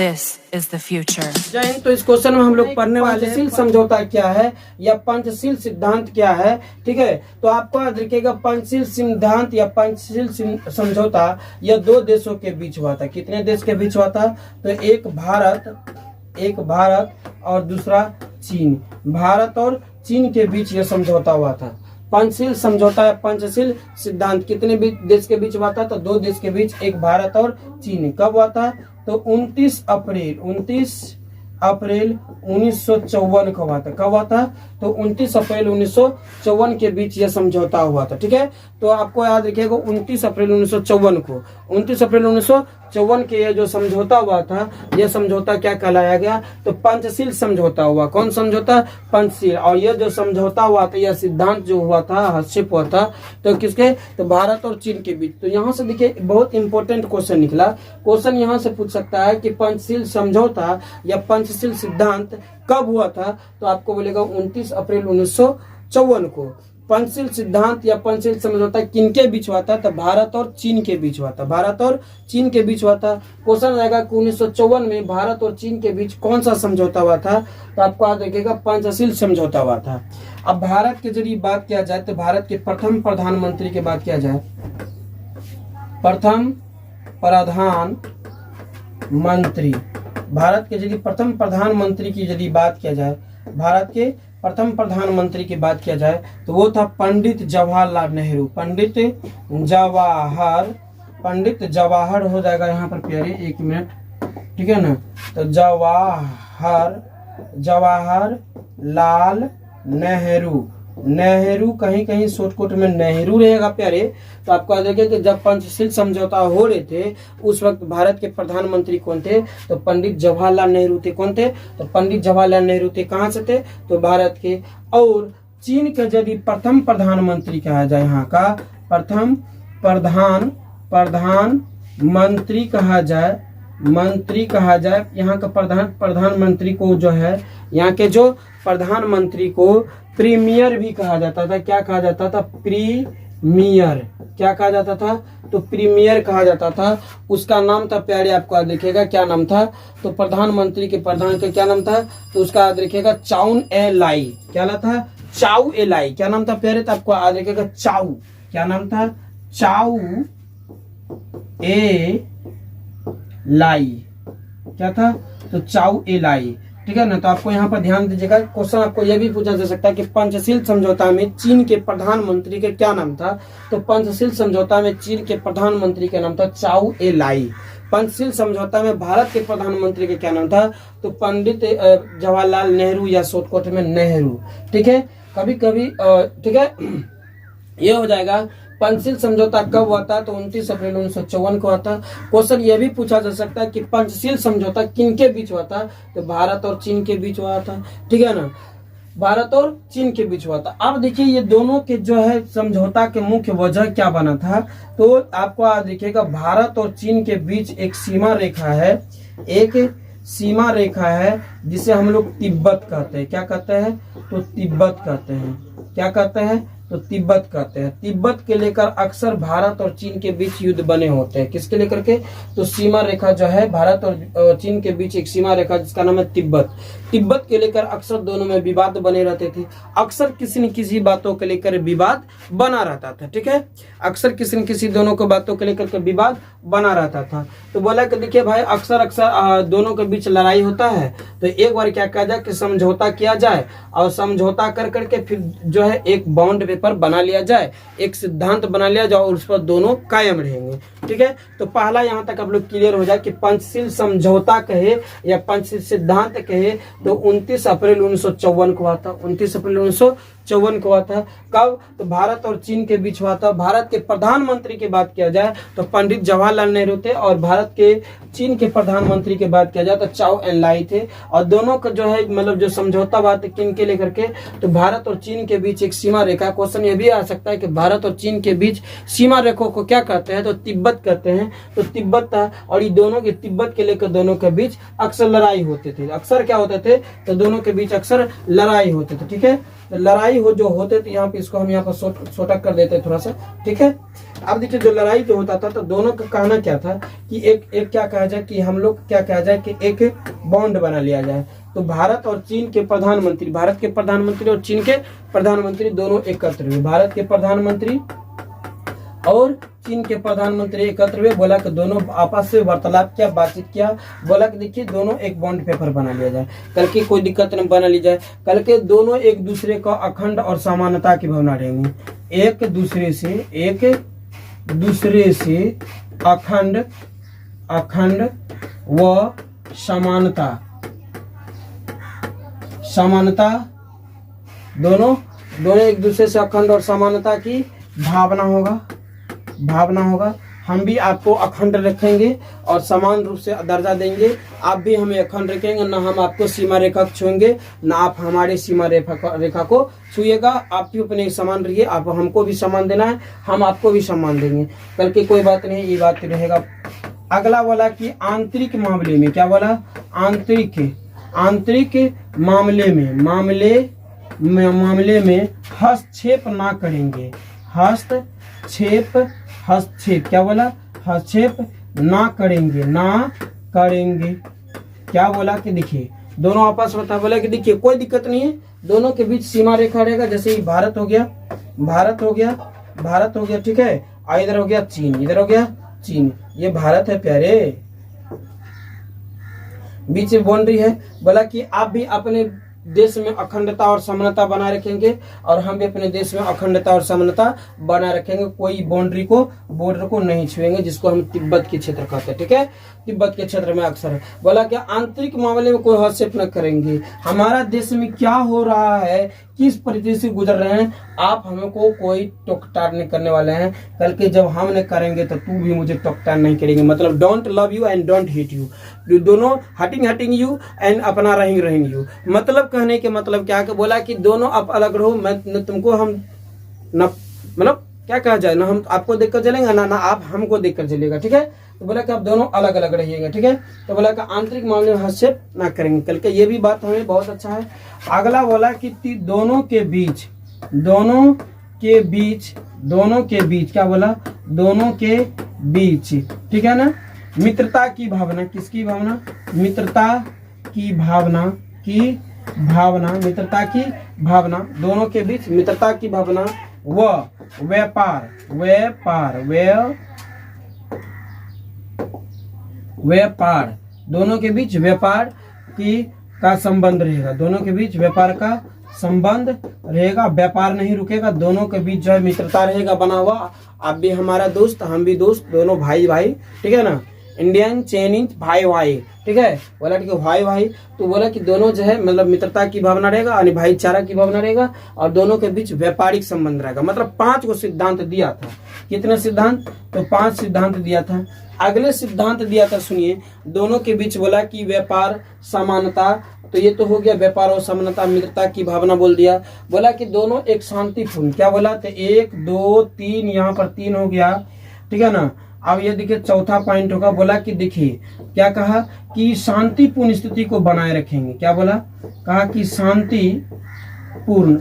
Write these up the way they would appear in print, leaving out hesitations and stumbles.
This is the future. जय हिंद। तो इस क्वेश्चन में हम लोग पढ़ने वाले पंचशील समझौता क्या है या पंचशील सिद्धांत क्या है, ठीक है। तो आपको याद रखिएगा पंचशील सिद्धांत या पंचशील समझौता यह दो देशों के बीच हुआ था। कितने देश के बीच हुआ था? तो एक भारत और दूसरा चीन। भारत और चीन के बीच यह समझौता हुआ था। पंचशील समझौता या पंचशील सिद्धांत कितने देश के बीच हुआ था? तो दो देश के बीच, एक भारत और चीन। कब हुआ था? तो 29 अप्रैल 1954 को हुआ था। कब हुआ था? तो 29 अप्रैल 1954 के बीच यह समझौता हुआ था, ठीक है। तो आपको याद रखिएगा 29 अप्रैल 1954 को, 29 अप्रैल 1954 के यह जो समझौता हुआ था, यह समझौता क्या कहलाया गया? तो पंचशील समझौता हुआ। कौन समझौता? पंचशील। और यह जो समझौता हुआ था, यह सिद्धांत जो हुआ था, हस्तक्षेप हुआ था, तो किसके? तो भारत और चीन के बीच। तो यहाँ से देखिए बहुत इंपॉर्टेंट क्वेश्चन निकला। क्वेश्चन यहाँ से पूछ सकता है कि पंचशील समझौता या पंचशील सिद्धांत कब हुआ था? तो आपको बोलेगा 29 अप्रैल 1954 को। पंचशील सिद्धांत या पंचशील समझौता किनके बीच हुआ था? तो भारत और चीन के बीच हुआ था। भारत और चीन के बीच हुआ था। क्वेश्चन आएगा कि 1954 में भारत और चीन के बीच कौन सा समझौता हुआ था? तो आपको याद रखिएगा पंचशील समझौता हुआ था। अब भारत के जरिए बात किया जाए तो भारत के प्रथम प्रधानमंत्री की बात किया जाए, प्रथम प्रधानमंत्री, भारत के यदि प्रथम प्रधानमंत्री की यदि बात किया जाए, भारत के प्रथम प्रधानमंत्री की बात किया जाए तो वो था पंडित जवाहरलाल नेहरू। पंडित जवाहर हो जाएगा यहाँ पर प्यारे, एक मिनट, ठीक है ना। तो जवाहरलाल नेहरू कहीं कहीं शॉर्टकट में नेहरू रहेगा प्यारे। तो आपको याद रखिए कि जब पंचशील समझौता हो रहे थे उस वक्त भारत के प्रधानमंत्री कौन थे? तो पंडित जवाहरलाल नेहरू थे। कौन थे? तो पंडित जवाहरलाल नेहरू थे। कहाँ से थे? तो भारत के। और चीन के यदि प्रथम प्रधानमंत्री कहा जाए, यहाँ का प्रथम प्रधानमंत्री कहा जाए, यहाँ का प्रधानमंत्री को जो है, यहाँ के जो प्रधानमंत्री को प्रीमियर भी कहा जाता था। क्या कहा जाता था? प्रीमियर। क्या कहा जाता था? तो प्रीमियर कहा जाता था। उसका नाम था प्यारे, आपको याद रखिएगा क्या नाम था? तो प्रधानमंत्री के प्रधान का क्या नाम था? तो उसका याद रखिएगा चाउन ए लाई। क्या नाम था? चाउ ए लाई। क्या नाम था प्यारे? तो आपको याद रखिएगा चाउ। क्या नाम था? चाउ ए लाई। क्या था? तो चाउ ए लाई, ठीक है ना। तो आपको यहाँ पर ध्यान दीजिएगा। क्वेश्चन आपको यह भी पूछा जा सकता है कि पंचशील समझौता में चीन के प्रधानमंत्री का क्या नाम था? तो पंचशील समझौता में चीन के प्रधानमंत्री का नाम था चाउ ए लाई। पंचशील समझौता में भारत के प्रधानमंत्री का क्या नाम था? तो पंडित जवाहरलाल नेहरू या शॉर्टकट में नेहरू, ठीक है। कभी कभी ठीक है, ये हो जाएगा। पंचशील समझौता कब हुआ था? तो 29 अप्रैल 1954 को हुआ था। क्वेश्चन यह भी पूछा जा सकता है कि पंचशील समझौता किनके बीच हुआ था? तो भारत और चीन के बीच हुआ था, ठीक है ना। भारत और चीन के बीच हुआ था। अब देखिए ये दोनों के जो है समझौता के मुख्य वजह क्या बना था? तो आपको याद रखिएगा भारत और चीन के बीच एक सीमा रेखा है, जिसे हम लोग तिब्बत कहते हैं। क्या कहते हैं? तो तिब्बत कहते हैं। क्या कहते हैं? तो तिब्बत कहते हैं। तिब्बत के लेकर अक्सर भारत और चीन के बीच युद्ध बने होते हैं। किसके लेकर के? तो सीमा रेखा जो है भारत और चीन के बीच एक सीमा रेखा जिसका नाम है तिब्बत। तिब्बत के लेकर अक्सर दोनों में विवाद बने रहते थे। अक्सर किसी न किसी बातों के लेकर विवाद बना रहता था, ठीक है। अक्सर किसी न किसी दोनों को बातों को लेकर के विवाद बना रहता था। तो बोला कि देखिए भाई अक्सर दोनों के बीच लड़ाई होता है, तो एक बार क्या किया जाए कि समझौता किया जाए और समझौता कर करके फिर जो है एक बॉन्ड पेपर बना लिया जाए, एक सिद्धांत बना लिया जाए और उस पर दोनों कायम रहेंगे, ठीक है। तो पहला यहाँ तक आप लोग क्लियर हो जाए कि पंचशील समझौता कहे या पंचशील सिद्धांत कहे तो 29 अप्रैल 1954 को हुआ था। 29 अप्रैल 1954 को हुआ था। कब? तो भारत और चीन के बीच हुआ था। भारत के प्रधानमंत्री की बात किया जाए तो पंडित जवाहरलाल नेहरू थे और भारत के चीन के प्रधानमंत्री की बात किया जाए तो चाउ एन लाई थे। और दोनों का जो है मतलब जो समझौता बात किन के लेकर के? तो भारत और चीन के बीच एक सीमा रेखा। क्वेश्चन ये भी आ सकता है कि भारत और चीन के बीच सीमा रेखा को क्या कहते हैं? तो तिब्बत तिब्बत कहते हैं, तो तिब्बत था, और ये दोनों के तिब्बत के लेकर दोनों के बीच अक्सर लड़ाई होते थे। अक्सर क्या होते थे, तो दोनों के बीच अक्सर लड़ाई होते थे। ठीक है, तो लड़ाई जो होते थे, यहाँ पे इसको हम यहाँ पर छोटा कर देते हैं थोड़ा सा। ठीक है, अब देखिए जो लड़ाई जो होता था, तो दोनों का कहना क्या था कि एक क्या कहा जाए कि हम लोग क्या कहा जाए कि एक बॉन्ड बना लिया जाए। तो भारत और चीन के प्रधानमंत्री, भारत के प्रधानमंत्री और चीन के प्रधानमंत्री दोनों एकत्र हुए। भारत के प्रधानमंत्री और चीन के प्रधानमंत्री एकत्र हुए, बोला कि दोनों आपस से वार्तालाप किया, बातचीत किया, बोला कि देखिए दोनों एक बॉन्ड पेपर बना लिया जाए, कल की कोई दिक्कत न बना ली जाए, कल के दोनों एक दूसरे का अखंड और समानता की भावना रहेंगे, एक दूसरे से अखंड व समानता दोनों एक दूसरे से अखंड और समानता की भावना होगा। हम भी आपको अखंड रखेंगे और समान रूप से दर्जा देंगे, आप भी हमें अखंड रखेंगे, ना हम आपको सीमा रेखा छुएंगे, ना आप हमारे सीमा रेखा को छुएगा। आप भी अपने समान रहिए, आप हमको भी सम्मान देना है, हम आपको भी सम्मान देंगे, कल की कोई बात नहीं, ये बात रहेगा। अगला बोला कि आंतरिक मामले में, क्या बोला, आंतरिक मामले में हस्तक्षेप ना करेंगे, हस्तक्षेप क्या बोला, हस्तक्षेप ना करेंगे। क्या बोला कि देखिए दोनों आपस में बोला कि देखिए कोई दिक्कत नहीं है, दोनों के बीच सीमा रेखा रहेगा, जैसे ही भारत हो गया, ठीक है, और इधर हो गया चीन, ये भारत है प्यारे, बीच में बाउंड्री है। बोला कि आप भी अपने देश में अखंडता और समानता बनाए रखेंगे और हम भी अपने देश में अखंडता और समानता बनाए रखेंगे, कोई बॉर्डर को नहीं छुएंगे, जिसको हम तिब्बत के क्षेत्र कहते हैं। ठीक है, तिब्बत के क्षेत्र में अक्सर बोला कि आंतरिक मामले में कोई हस्तक्षेप न करेंगे, हमारा देश में क्या हो रहा है, किस परिस्थिति से गुजर रहे हैं, आप हमको कोई टोकटार नहीं करने वाले हैं, कल के जब हम नहीं करेंगे तो तू भी मुझे टोकटार नहीं करेंगे। मतलब don't love you and don't hate you, दोनों हटिंग यू एंड अपना रहेंगे यू। मतलब कहने के मतलब क्या है, बोला कि दोनों आप अलग रहो, मैं तुमको हम न, मतलब क्या कहा जाए, ना हम आपको देखकर चलेंगे, ना आप हमको देखकर चलेगा। ठीक है, तो बोला कि आप दोनों अलग अलग रहिएगा। ठीक है, तो बोला कि आंतरिक मामले में हस्तक्षेप ना करेंगे, कल के ये भी बात हमें बहुत अच्छा है। अगला बोला कि दोनों के बीच क्या बोला, दोनों के बीच, ठीक है ना, मित्रता की भावना, किसकी भावना, मित्रता की भावना, दोनों के बीच मित्रता की भावना व व्यापार, दोनों के बीच व्यापार का संबंध रहेगा, दोनों के बीच व्यापार का संबंध रहेगा, व्यापार नहीं रुकेगा, दोनों के बीच जो है मित्रता रहेगा बना हुआ, आप भी हमारा दोस्त, हम भी दोस्त, दोनों भाई, ठीक है ना, इंडियन चाइनीज भाई, ठीक है, बोला ठीक है भाई, तो बोला कि दोनों जो है मतलब मित्रता की भावना रहेगा और भाईचारा की भावना रहेगा और दोनों के बीच व्यापारिक संबंध रहेगा। मतलब 5 को सिद्धांत दिया था, कितने सिद्धांत, तो 5 सिद्धांत दिया था। अगले सिद्धांत दिया था, सुनिए, दोनों के बीच बोला कि व्यापार समानता, तो ये तो हो गया व्यापार और समानता, मित्रता की भावना बोल दिया। बोला कि दोनों एक शांतिपूर्ण, क्या बोला, तो 1 2 3, यहाँ पर 3 हो गया, ठीक है ना। अब ये देखिए चौथा पॉइंट होगा, बोला कि देखिए क्या कहा कि शांतिपूर्ण स्थिति को बनाए रखेंगे, क्या बोला, कहा कि शांतिपूर्ण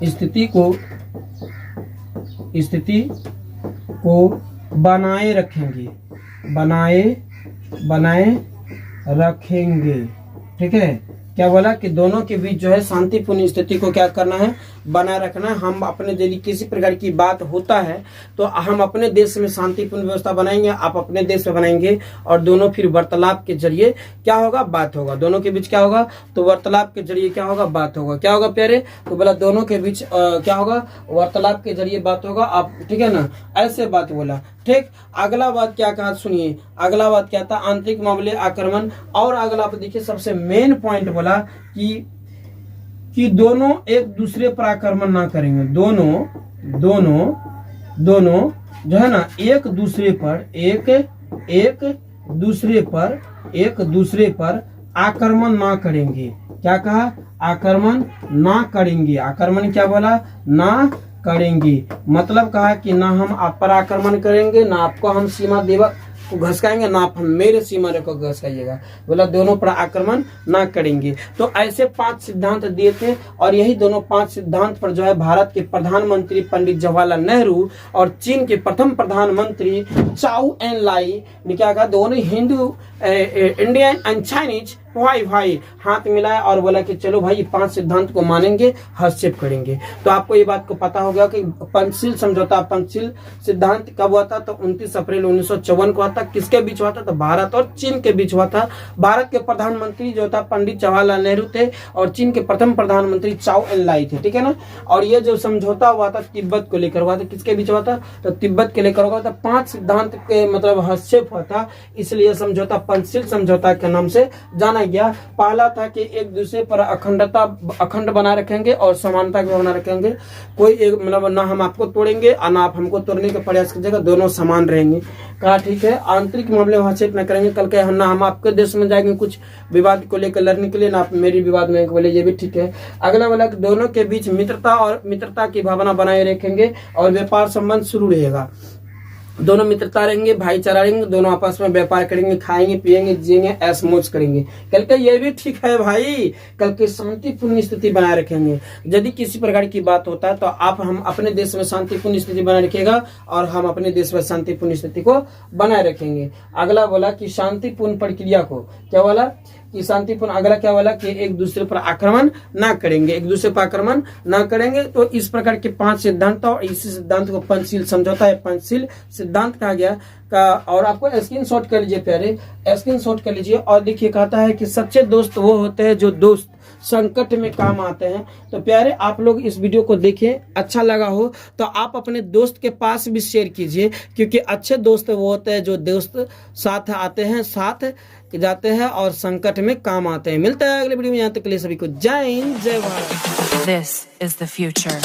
स्थिति को बनाए रखेंगे, ठीक है। क्या बोला कि दोनों के बीच जो है शांतिपूर्ण स्थिति को क्या करना है, बनाए रखना है। हम अपने यदि किसी प्रकार की बात होता है तो हम अपने देश में शांतिपूर्ण व्यवस्था बनाएंगे, आप अपने देश में बनाएंगे और दोनों फिर वार्तालाप के जरिए क्या होगा, बात होगा, दोनों के बीच क्या होगा, तो वार्तालाप के जरिए क्या होगा, बात होगा। क्या होगा प्यारे, तो बोला दोनों के बीच क्या होगा, वार्तालाप के जरिए बात होगा, आप ठीक है ना, ऐसे बात बोला, ठीक। अगला बात क्या कहा, सुनिए, अगला बात क्या था, आंतरिक मामले आक्रमण, और अगला देखिए सबसे मेन पॉइंट बोला कि दोनों एक दूसरे पर आक्रमण ना करेंगे, दोनों जो है ना एक दूसरे पर आक्रमण ना करेंगे। क्या कहा, आक्रमण ना करेंगे, आक्रमण क्या बोला, ना करेंगे। मतलब कहा कि ना हम आप पर आक्रमण करेंगे, ना आपको हम सीमा देवा को घसकाएंगे, ना आप हम मेरे सीमा रेखा को घसकाइएगा। बोला दोनों पर आक्रमण ना करेंगे। तो ऐसे 5 सिद्धांत दिए थे और यही दोनों 5 सिद्धांत पर जो है भारत के प्रधानमंत्री पंडित जवाहरलाल नेहरू और चीन के प्रथम प्रधानमंत्री चाउ एन लाई ने क्या कहा, दोनों हिंदू इंडियन एंड चाइनीज भाई हाथ मिलाया और बोला कि चलो भाई 5 सिद्धांत को मानेंगे, हस्तक्षेप करेंगे। तो आपको ये बात को पता होगा कि पंचशील समझौता, पंचशील सिद्धांत कब हुआ था? तो 29 अप्रैल 1954 को हुआ था। किसके बीच हुआ था? तो भारत और चीन के बीच हुआ था। भारत के प्रधानमंत्री जो था पंडित जवाहरलाल नेहरू थे और चीन के प्रथम प्रधानमंत्री चाउ एन लाई थे, ठीक है ना। और ये जो समझौता हुआ था तिब्बत को लेकर हुआ था। किसके बीच हुआ था? तो तिब्बत के लेकर हुआ था। 5 सिद्धांत के मतलब हस्तक्षेप हुआ था, इसलिए समझौता पंचशील समझौता के नाम से जाना गया। पहला था कि एक दूसरे पर अखंड बनाए रखेंगे और समानता भी बनाए रखेंगे। कोई एक मतलब ना हम आपको तोड़ेंगे और ना आप हमको तोड़ने का प्रयास कीजिएगा, दोनों समान रहेंगे। कहा ठीक है। आंतरिक मामले में हस्तक्षेप न करेंगे। कल के ना हम आपके देश में जाएंगे कुछ विवाद को लेकर लड़ने के लिए, ना आप मेरी विवाद में बोले, ये भी ठीक है। अगला वाला दोनों के बीच मित्रता की भावना बनाए रखेंगे और व्यापार संबंध शुरू रहेगा। दोनों मित्रता रहेंगे, भाईचारा रहेंगे, दोनों आपस में व्यापार करेंगे, खाएंगे, पिएंगे, जिएंगे, ऐश मौज करेंगे। कल के ये भी ठीक है भाई। कल के शांतिपूर्ण स्थिति बनाए रखेंगे। यदि किसी प्रकार की बात होता है तो आप हम अपने देश में शांतिपूर्ण स्थिति बनाए रखिएगा और हम अपने देश में शांतिपूर्ण स्थिति को बनाए रखेंगे। अगला बोला कि शांतिपूर्ण प्रक्रिया को, क्या बोला कि शांतिपूर्ण, अगला क्या बोला कि एक दूसरे पर आक्रमण ना करेंगे, एक दूसरे पर आक्रमण ना करेंगे। तो इस प्रकार के 5 सिद्धांत और इसी सिद्धांत को पंचशील समझौता है, पंचशील सिद्धांत कहा गया का। और आपको स्क्रीनशॉट कर लीजिए प्यारे, स्क्रीनशॉट कर लीजिए। और देखिए कहता है कि सच्चे दोस्त वो होते हैं जो दोस्त संकट में काम आते हैं। तो प्यारे आप लोग इस वीडियो को देखें, अच्छा लगा हो तो आप अपने दोस्त के पास भी शेयर कीजिए, क्योंकि अच्छे दोस्त वो होते हैं जो दोस्त साथ आते हैं, साथ जाते हैं और संकट में काम आते हैं। मिलता है अगले वीडियो में। यहाँ तक के लिए सभी को जय हिंद, जय Bharat. This is the future.